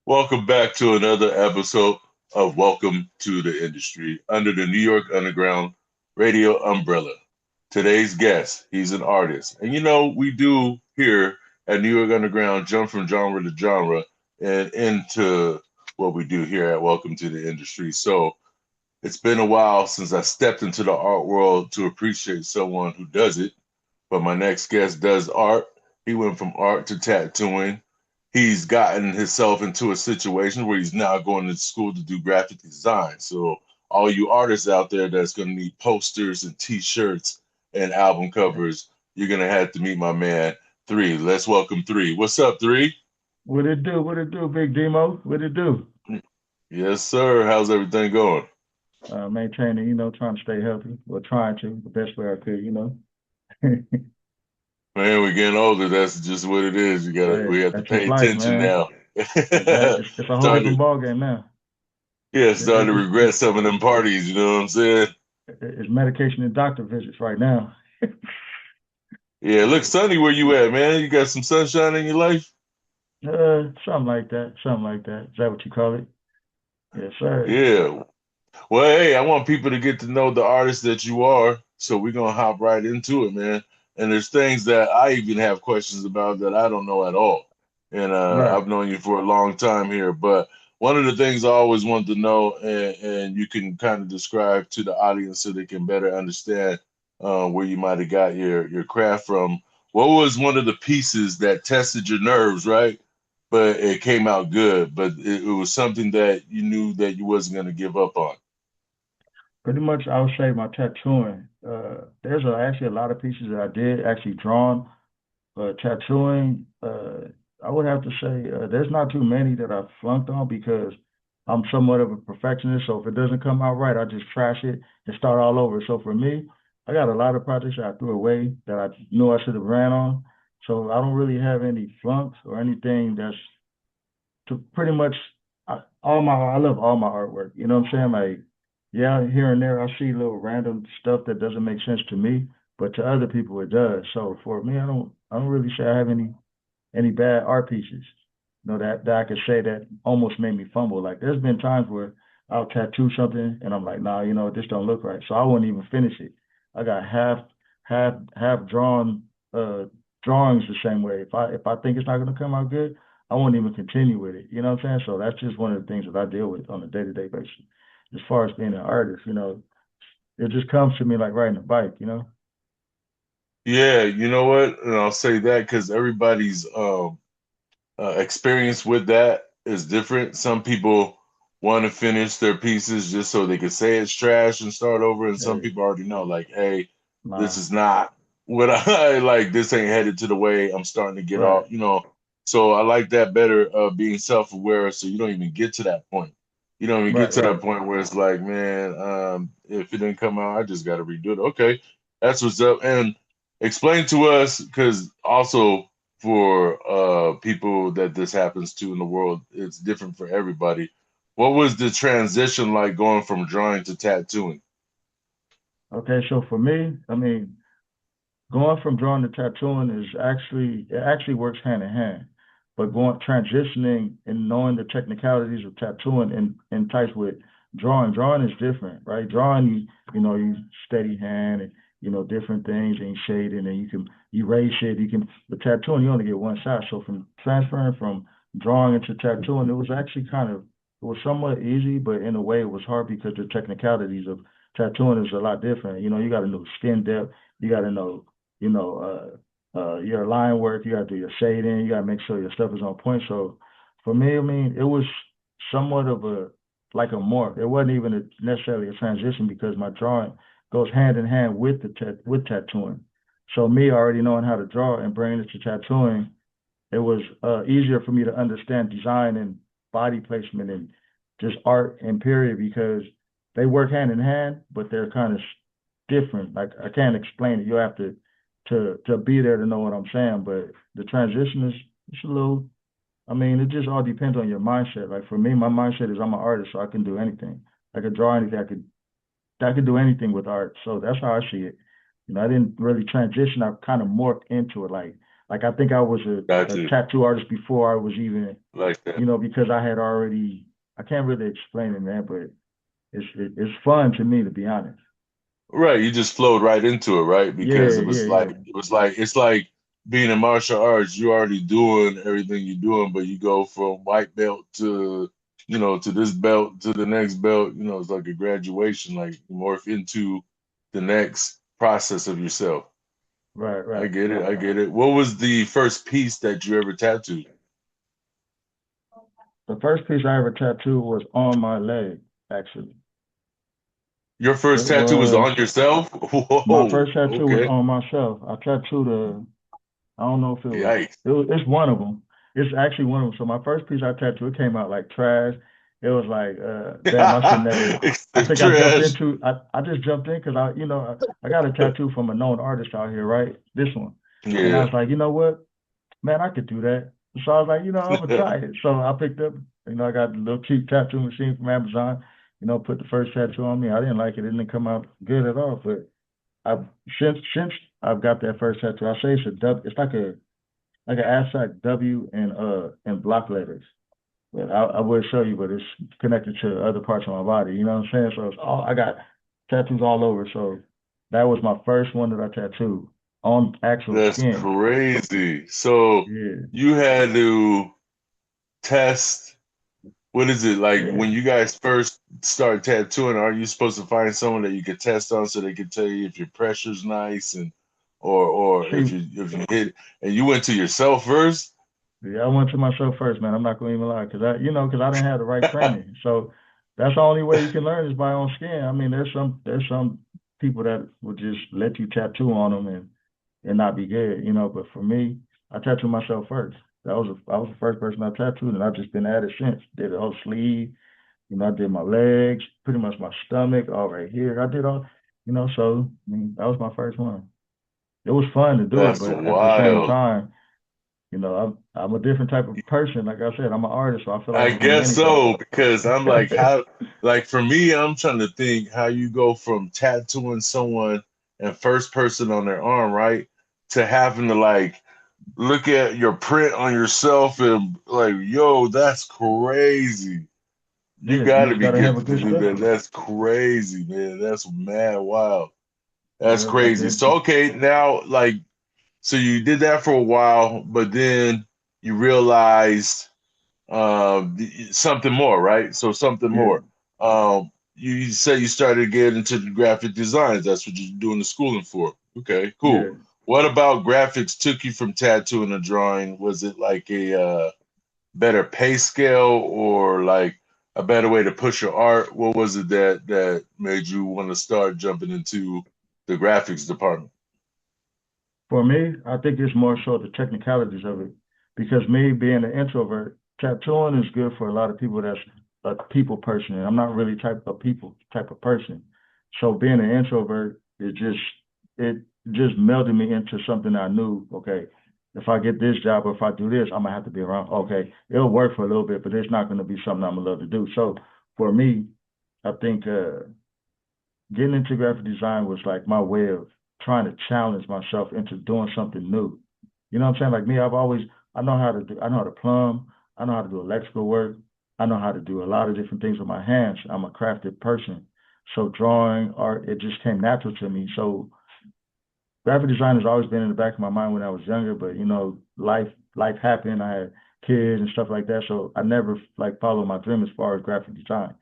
Welcome back to another episode of Welcome to the Industry under the New York Underground radio umbrella. Today's guest, he's an artist. And we do here at New York Underground jump from genre to genre and into what we do here at Welcome to the Industry. So it's been a while since I stepped into the art world to appreciate someone who does it. But my next guest does art. He went from art to tattooing. He's gotten himself into a situation where he's now going to school to do graphic design. So all you artists out there that's going to need posters and t-shirts and album covers, you're going to have to meet my man, Three. Let's welcome Three. What's up, Three? What it do? What it do, big DeeMo? What it do? Yes, sir. How's everything going? Maintaining, trying to stay healthy, or trying to the best way I could. Man, we're getting older. That's just what it is. We Hey, have to that's just pay life, attention man. now. Exactly. It's a whole different starting ball game now. Yeah, It, starting it, to it's, regret it's, some of them parties, you know what I'm saying? it's medication and doctor visits right now. Yeah, it looks sunny where you at, man. You got some sunshine in your life? Something like that. Something like that. Is that what you call it? Yes, sir. Yeah. Well, hey, I want people to get to know the artist that you are, so we're gonna hop right into it, man. And there's things that I even have questions about that I don't know at all. And Right. I've known you for a long time here, but one of the things I always wanted to know, and you can kind of describe to the audience so they can better understand where you might have got your craft from. What was one of the pieces that tested your nerves, right? But it came out good, but it was something that you knew that you wasn't gonna give up on. Pretty much, I would say my tattooing. There's actually a lot of pieces that I did actually drawn. Tattooing, I would have to say there's not too many that I've flunked on because I'm somewhat of a perfectionist. So if it doesn't come out right, I just trash it and start all over. So for me, I got a lot of projects that I threw away that I knew I should have ran on. So I don't really have any flunks or anything that's to pretty much I love all my artwork. You know what I'm saying? Like, yeah, here and there I see little random stuff that doesn't make sense to me, but to other people it does. So for me, I don't really say I have any bad art pieces. That I could say that almost made me fumble. Like there's been times where I'll tattoo something and I'm like, nah, this don't look right. So I won't even finish it. I got half drawn drawings the same way. If I think it's not gonna come out good, I won't even continue with it. You know what I'm saying? So that's just one of the things that I deal with on a day-to-day basis. As far as being an artist, it just comes to me like riding a bike. Yeah, you know what? And I'll say that because everybody's experience with that is different. Some people want to finish their pieces just so they can say it's trash and start over, and some Hey, people already know, like, hey, this nah, is not what I like. This ain't headed to the way I'm starting to get off, right, So I like that better, being self-aware, so you don't even get to that point. You don't even get right, to that right. point where it's like, man, if it didn't come out, I just got to redo it. Okay, that's what's up. And explain to us, because also for people that this happens to in the world, it's different for everybody. What was the transition like going from drawing to tattooing? Okay, so for me, I mean, going from drawing to tattooing it actually works hand in hand. But going transitioning and knowing the technicalities of tattooing in types with drawing is different, right? Drawing you steady hand and different things and you shade it and you can erase it. But tattooing you only get one shot. So from transferring from drawing into tattooing, it was actually it was somewhat easy, but in a way it was hard because the technicalities of tattooing is a lot different. You got to know skin depth, you got to know your line work, you got to do your shading, you got to make sure your stuff is on point. So for me, I mean, it was somewhat of like a morph. It wasn't even necessarily a transition because my drawing goes hand in hand with with tattooing. So me already knowing how to draw and bringing it to tattooing, it was easier for me to understand design and body placement and just art and period because they work hand in hand, but they're kind of different. Like I can't explain it. You have to be there to know what I'm saying. But the transition is it's a little. I mean, it just all depends on your mindset. Like for me, my mindset is I'm an artist, so I can do anything. I could draw anything. I could do anything with art. So that's how I see it. I didn't really transition. I kind of morphed into it. Like I think I was Got a you. tattoo artist before I was even, Like that. because I had already. I can't really explain it, man, but it's fun to me, to be honest. Right, you just flowed right into it, right? Because Yeah, yeah, yeah. it's like being in martial arts, you're already doing everything you're doing, but you go from white belt to, to this belt to the next belt, it's like a graduation, like you morph into the next process of yourself. Right, I right. get it, I get it. What was the first piece that you ever tattooed? The first piece I ever tattooed was on my leg, actually. Your first It tattoo was was on yourself? My Whoa, first tattoo was okay. on myself. I tattooed I don't know if Yikes. it's one of them. It's actually one of them. So my first piece I tattooed, it came out like trash. It was like, damn, I should never. It's I the think trash. I just jumped in because I got a tattoo from a known artist out here, right? This one. And I Yeah. was like, you know what? Man, I could do that. So I was like, I'm gonna try it. So I picked up, I got a little cheap tattoo machine from Amazon, put the first tattoo on me. I didn't like it. It didn't come out good at all. But I've since I've got that first tattoo, I say it's a W. It's like an Aztec W in block letters. But I will show you, but it's connected to other parts of my body. You know what I'm saying? So I got tattoos all over. So that was my first one that I tattooed on actual That's skin. crazy. So Yeah, you had to test, what is it like yeah. when you guys first start tattooing, are you supposed to find someone that you could test on so they can tell you if your pressure's nice and or See, if you hit and you went to yourself first? yeah, I went to myself first, man. I'm not gonna even lie, because I didn't have the right training. So that's the only way you can learn is by on skin. I mean, there's some people that would just let you tattoo on them and not be good. But for me, I tattooed myself first. I was the first person I tattooed, and I've just been at it since. Did the whole sleeve, I did my legs, pretty much my stomach, all right here. I did all, So that was my first one. It was fun to do it, That's but at the same wild. time, I'm a different type of person. Like I said, I'm an artist, so I feel like I I can do guess anything. so, because I'm like, how, like for me, I'm trying to think how you go from tattooing someone and first person on their arm, right, to having to like look at your print on yourself and like, yo, that's crazy. You Yeah, got you to just be gotta have a gifted to good do that. stencil. That's crazy, man. That's mad wild. That's Yeah, like crazy. So okay, now like, so you did that for a while, but then you realized something more, right? So something yeah, more. You say you started to get into the graphic designs. That's what you're doing the schooling for. Okay, cool. yeah. What about graphics took you from tattooing to drawing? Was it like a better pay scale or like a better way to push your art? What was it that made you want to start jumping into the graphics department? For me, I think it's more so the technicalities of it. Because me being an introvert, tattooing is good for a lot of people that's a people person. And I'm not really type of person. So being an introvert, it just melded me into something I knew, okay, if I get this job or if I do this, I'm gonna have to be around. Okay, it'll work for a little bit, but it's not gonna be something I'm gonna love to do. So for me, I think getting into graphic design was like my way of trying to challenge myself into doing something new. You know what I'm saying? Like me, I know how to plumb, I know how to do electrical work, I know how to do a lot of different things with my hands. I'm a crafted person. So drawing, art, it just came natural to me. So graphic design has always been in the back of my mind when I was younger, but life happened. I had kids and stuff like that. So I never like followed my dream as far as graphic design.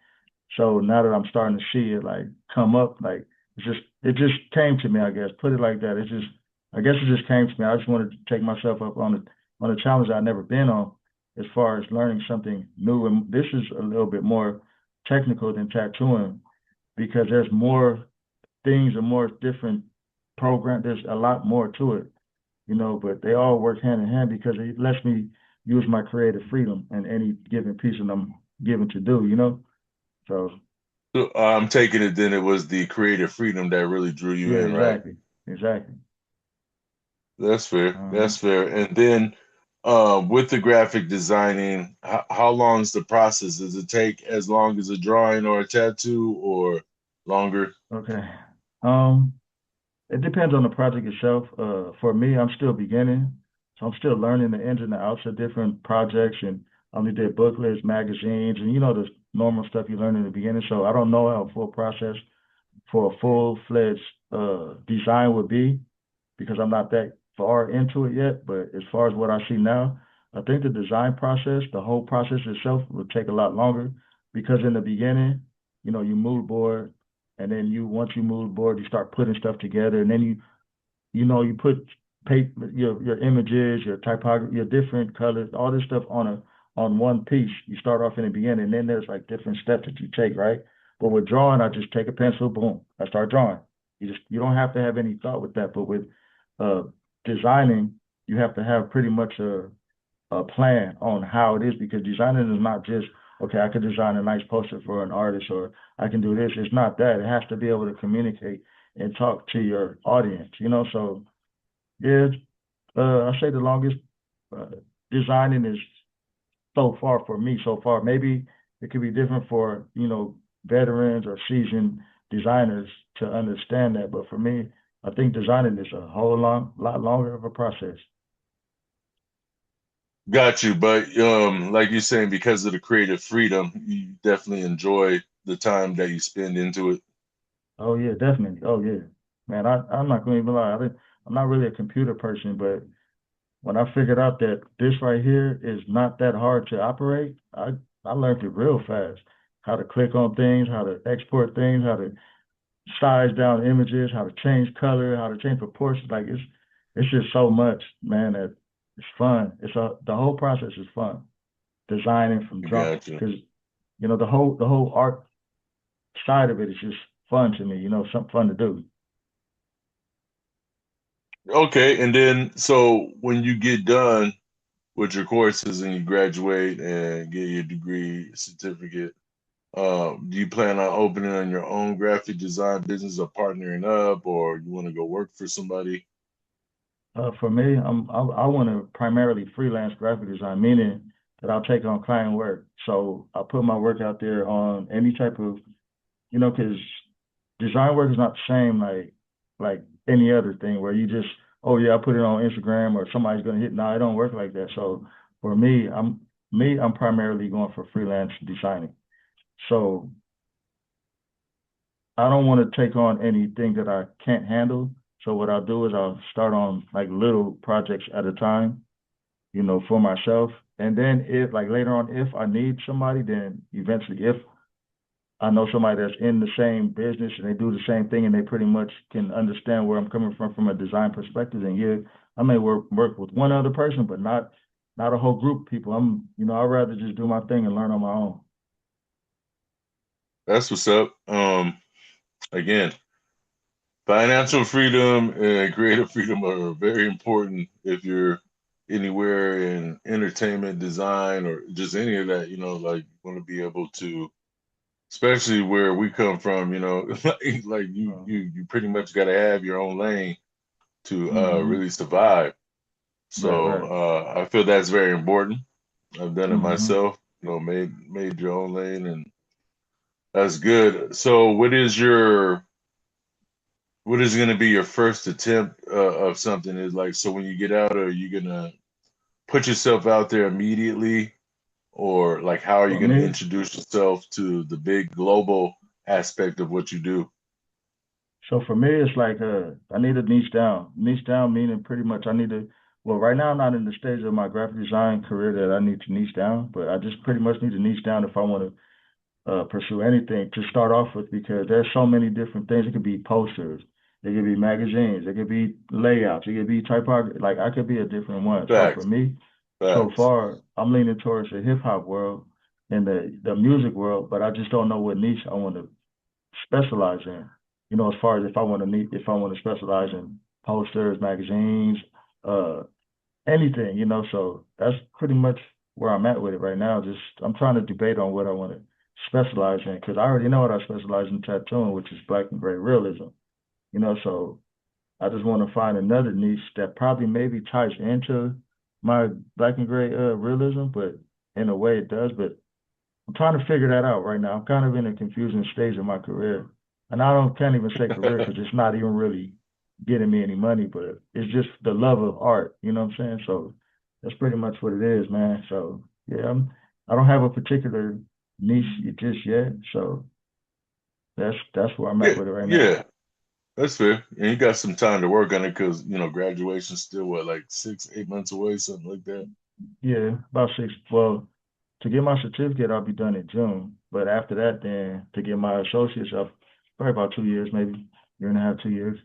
So now that I'm starting to see it like come up, like it just came to me, I guess. Put it like that. I guess it just came to me. I just wanted to take myself up on a challenge I've never been on as far as learning something new. And this is a little bit more technical than tattooing because there's more things and more different programs. There's a lot more to it, but they all work hand in hand because it lets me use my creative freedom in any given piece that I'm given to do. So So, I'm taking it then it was the creative freedom that really drew you yeah, in, right? exactly. Exactly. That's fair. Uh-huh. That's fair. And then with the graphic designing, how long is the process? Does it take as long as a drawing or a tattoo or longer? Okay. Um, it depends on the project itself. For me, I'm still beginning, So I'm still learning the ins and the outs of different projects, and I only did booklets, magazines, and the normal stuff you learn in the beginning. So I don't know how a full process for a full-fledged design would be because I'm not that far into it yet. But as far as what I see now, I think the design process, the whole process itself, will take a lot longer because in the beginning, you mood board, and then once you mood board, you start putting stuff together, and then you put paper, your images, your typography, your different colors, all this stuff on one piece. You start off in the beginning, and then there's like different steps that you take, right? But with drawing, I just take a pencil, boom, I start drawing. You don't have to have any thought with that. But with uh, designing, you have to have pretty much a plan on how it is because designing is not just okay. I could design a nice poster for an artist, or I can do this. It's not that. It has to be able to communicate and talk to your audience. So yeah, I say the longest uh, designing is so far for me so far. Maybe it could be different for veterans or seasoned designers to understand that, but for me, I think designing is a whole lot longer of a process. Got you. But like you're saying, because of the creative freedom, you definitely enjoy the time that you spend into it. Oh yeah, definitely. Oh yeah, man. I'm not going to even lie. I'm not really a computer person, but when I figured out that this right here is not that hard to operate, I learned it real fast. How to click on things, how to export things, how to size down images, how to change color, how to change proportions. Like it's just so much, man, that it's fun. The whole process is fun. Designing from drawing Got you. because the whole art side of it is just fun to me, something fun to do. Okay, and then so when you get done with your courses and you graduate and get your degree certificate, do you plan on opening on your own graphic design business or partnering up, or you want to go work for somebody? For me, I want to primarily freelance graphic design, meaning that I'll take on client work. So I put my work out there on any type of, because design work is not the same like any other thing where you just, oh yeah, I put it on Instagram or somebody's gonna hit. No, it don't work like that. So for me, I'm primarily going for freelance designing. So I don't want to take on anything that I can't handle. So what I'll do is I'll start on like little projects at a time, for myself. And then if like later on, if I need somebody, then eventually if I know somebody that's in the same business and they do the same thing and they pretty much can understand where I'm coming from a design perspective, then yeah, I may work with one other person, but not a whole group of people. I'd rather just do my thing and learn on my own. That's what's up. Again, financial freedom and creative freedom are very important if you're anywhere in entertainment, design, or just any of that, like you want to be able to, especially where we come from, like you pretty much got to have your own lane to Mm-hmm. really survive. Right, So right. I feel that's very important. I've done it Mm-hmm. myself, made your own lane, and that's good. So what is going to be your first attempt of something? Is like, so when you get out, are you gonna put yourself out there immediately, or like how are you For gonna me, introduce yourself to the big global aspect of what you do? for me, it's like I need to niche down. Niche down meaning pretty much I need to. Well, right now I'm not in the stage of my graphic design career that I need to niche down, but I just pretty much need to niche down if I want to pursue anything to start off with because there's so many different things. It could be posters, it could be magazines, it could be layouts, it could be typography. Like I could be a different one. So for Facts, me, so facts. far I'm leaning towards the hip hop world and the music world, but I just don't know what niche I want to specialize in. As far as if I want to specialize in posters, magazines, uh, anything. So that's pretty much where I'm at with it right now. Just I'm trying to debate on what I want to specialize in because I already know what I specialize in tattooing, which is black and gray realism. So I just want to find another niche that probably maybe ties into my black and gray realism, but in a way it does. But I'm trying to figure that out right now. I'm kind of in a confusing stage of my career, and I don't can't even say career because it's not even really. getting me any money, but it's just the love of art. You know what I'm saying? So that's pretty much what it is, man. So yeah, I don't have a particular niche just yet. So that's where I'm at Yeah, with it right now. yeah, that's fair. And you got some time to work on it because graduation's still what, like 6, 8 months away, something like that. Yeah, about six. Well, to get my certificate, I'll be done in June. But after that, then to get my associates, I'll probably about 2 years, maybe year and a half, 2 years.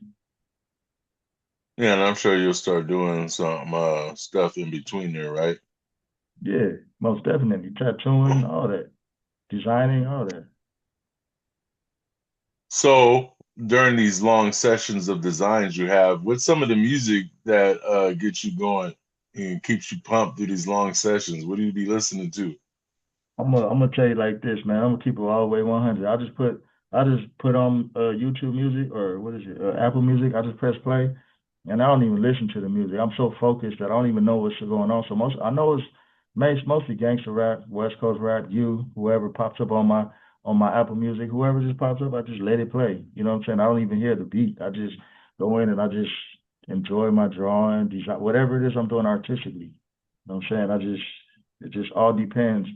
Yeah, and I'm sure you'll start doing some stuff in between there, right? Yeah, most definitely. Tattooing, all that, designing, all that. So during these long sessions of designs you have, what's some of the music that gets you going and keeps you pumped through these long sessions? What do you be listening to? I'm gonna tell you like this, man. I'm gonna keep it all the way 100. I just put on YouTube Music or what is it, Apple Music. I just press play, and I don't even listen to the music. I'm so focused that I don't even know what's going on. So I know mostly gangster rap, West Coast rap. Whoever pops up on my Apple Music, whoever just pops up, I just let it play. You know what I'm saying? I don't even hear the beat. I just go in and I just enjoy my drawing, design, whatever it is I'm doing artistically. You know what I'm saying? It just all depends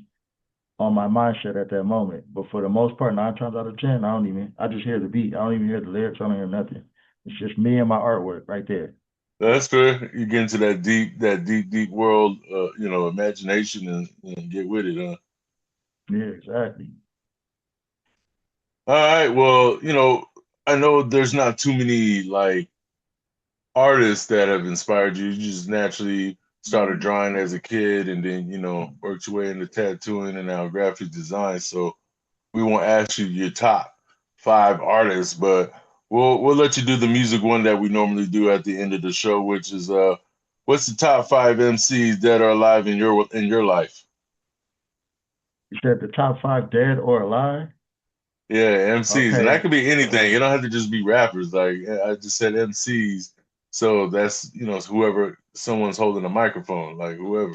on my mindset at that moment. But for the most part, 9 times out of 10, I just hear the beat. I don't even hear the lyrics. I don't hear nothing. It's just me and my artwork right there. That's fair. You get into that deep world, imagination and get with it, huh? Yeah, exactly. All right. Well, I know there's not too many like artists that have inspired you. You just naturally started drawing as a kid and then, worked your way into tattooing and now graphic design. So we won't ask you your top 5 artists, but we'll let you do the music one that we normally do at the end of the show, which is what's the top 5 MCs that are alive in your life? You said the top five dead or alive? Yeah, MCs, and that Okay. could be anything. It don't have to just be rappers. Like I just said, MCs. So that's whoever someone's holding a microphone, like whoever.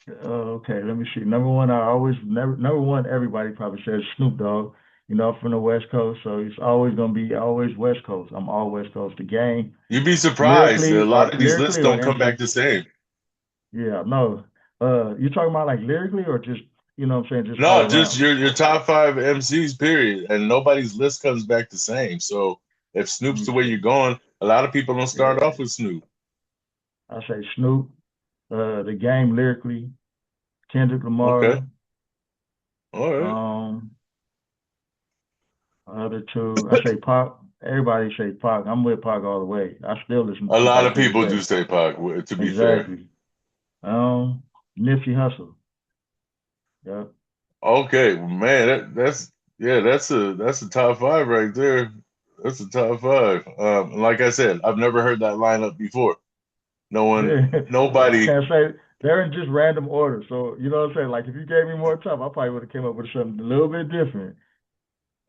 Okay, let me see. Number one, everybody probably says Snoop Dogg. You know, I'm from the West Coast, so it's always gonna be always West Coast. I'm all West Coast. The game, You'd be surprised. A lyrically lot or of these lists don't come back MC. the same. Yeah, no. You talking about like lyrically or just, you know what I'm saying, just all No, just around? your top 5 MCs, period. And nobody's list comes back the same. So if Let Snoop's me the way you're see. going, a lot of people don't start Yeah, off with Snoop. I say Snoop, the game lyrically, Kendrick Okay. Lamar, All right. um, other two. I say Pac. Everybody say Pac. I'm with Pac all the way. I still listen to A lot Tupac of to this people do day. say Pac, to be fair. Exactly. Nipsey Hussle. Yep. Okay, man, that's yeah, that's a top 5 right there. That's a top 5. Like I said, I've never heard that lineup before. No one, Yeah. I nobody. can't say they're in just random order. So you know what I'm saying? Like if you gave me more time, I probably would have came up with something a little bit different.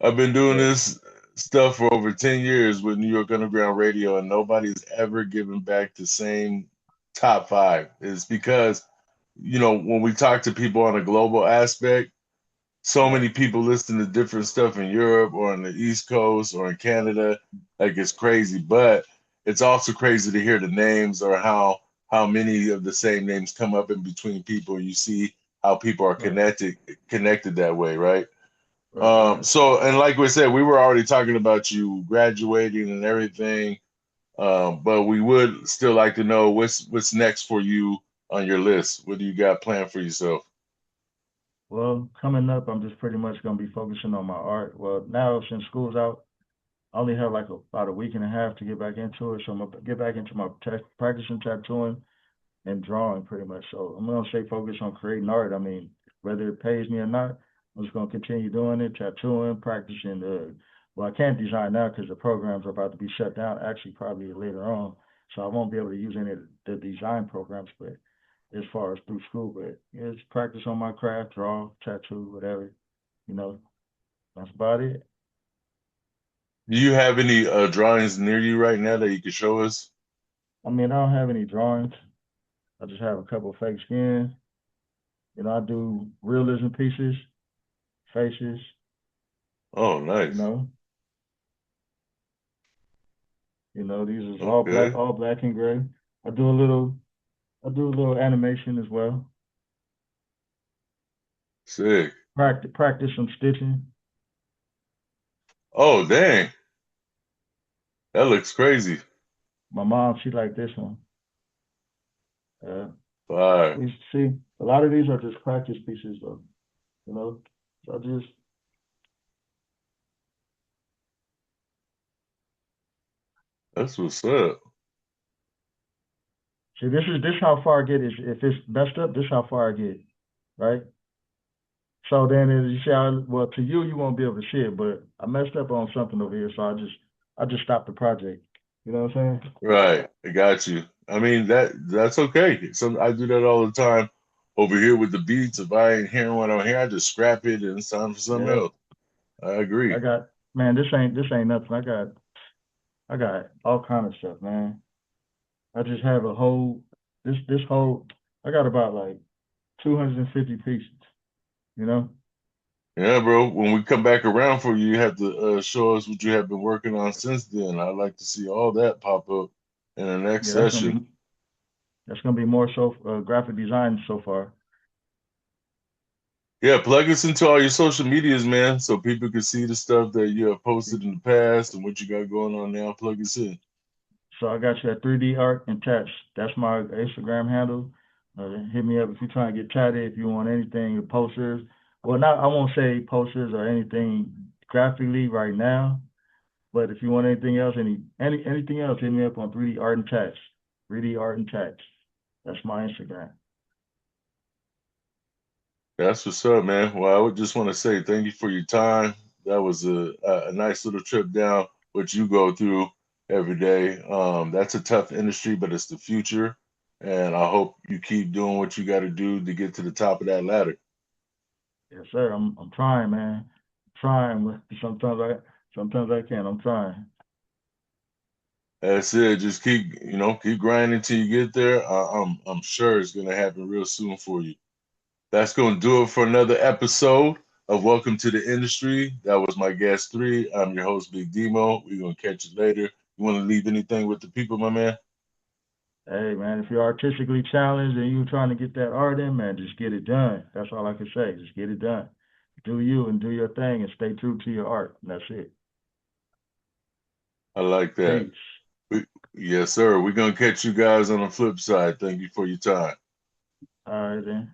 I've been doing But this stuff for over 10 years with New York Underground Radio, and nobody's ever given back the same top 5. It's because, when we talk to people on a global aspect, so right, many people listen to different stuff in Europe or on the East Coast or in Canada. Like it's crazy, but it's also crazy to hear the names or how many of the same names come up in between people. You see how people are right, connected that way, right? right. So, and like we said, we were already talking about you graduating and everything, but we would still like to know what's next for you on your list. What do you got planned for yourself? Well, coming up, I'm just pretty much gonna be focusing on my art. Well, now since school's out, I only have like about a week and a half to get back into it. So I'm gonna get back into my practicing tattooing and drawing pretty much. So I'm gonna stay focused on creating art. I mean, whether it pays me or not, I'm just gonna continue doing it, tattooing, practicing. Well, I can't design now because the programs are about to be shut down. Actually, probably later on, so I won't be able to use any of the design programs. But as far as through school, but yeah, just practice on my craft, draw, tattoo, whatever. You know, that's about it. Do you have any drawings near you right now that you could show us? I mean, I don't have any drawings. I just have a couple of fake skins. You know, I do realism pieces, faces. Oh, You nice. know, You know, these is Okay. all black and gray. I do a little I do a little animation as well. Sick. Practice some stitching. Oh, dang. That looks crazy. My mom, she like this one. Uh, Fire. we see a lot of these are just practice pieces though. You know, so I just That's what's up. see this how far I get is if it's messed up, this how far I get, right? So then as you see how well to you you won't be able to see it, but I messed up on something over here, so I just stopped the project. You know what I'm saying? Right. I got you. I mean that's okay. Some I do that all the time over here with the beats. If I ain't hearing what I'm hearing, I just scrap it and it's time for something Yeah. else. I agree. I got man, this ain't nothing. I got all kind of stuff, man. I just have a whole this whole I got about like 250 pieces, you know? Yeah, bro. When we come back around for you, you have to show us what you have been working on since then. I'd like to see all that pop up in the next Yeah, session. that's gonna be more so graphic design so far. Yeah, plug us into all your social medias, man, so people can see the stuff that you have posted in the past and what you got going on now. Plug us in. So I got you at 3D art and tats. That's my Instagram handle. Hit me up if you're trying to get tatted, if you want anything, posters. Well, not I won't say posters or anything graphically right now, but if you want anything else, anything else, hit me up on 3D art and tats. 3D art and tats. That's my Instagram. That's what's up, man. Well, I would just want to say thank you for your time. That was a nice little trip down what you go through every day. That's a tough industry, but it's the future. And I hope you keep doing what you got to do to get to the top of that ladder. Yes, sir. I'm trying, man. I'm trying. Sometimes I can't. I'm trying. That's it. Just keep grinding till you get there. I'm sure it's gonna happen real soon for you. That's gonna do it for another episode of Welcome to the Industry. That was my guest three. I'm your host, Big DeeMo. We're gonna catch you later. You want to leave anything with the people, my man? Hey, man, if you're artistically challenged and you're trying to get that art in, man, just get it done. That's all I can say. Just get it done. Do you and do your thing and stay true to your art. And that's it. I like that. Peace. We, yes, sir. We're gonna catch you guys on the flip side. Thank you for your time. All right, then.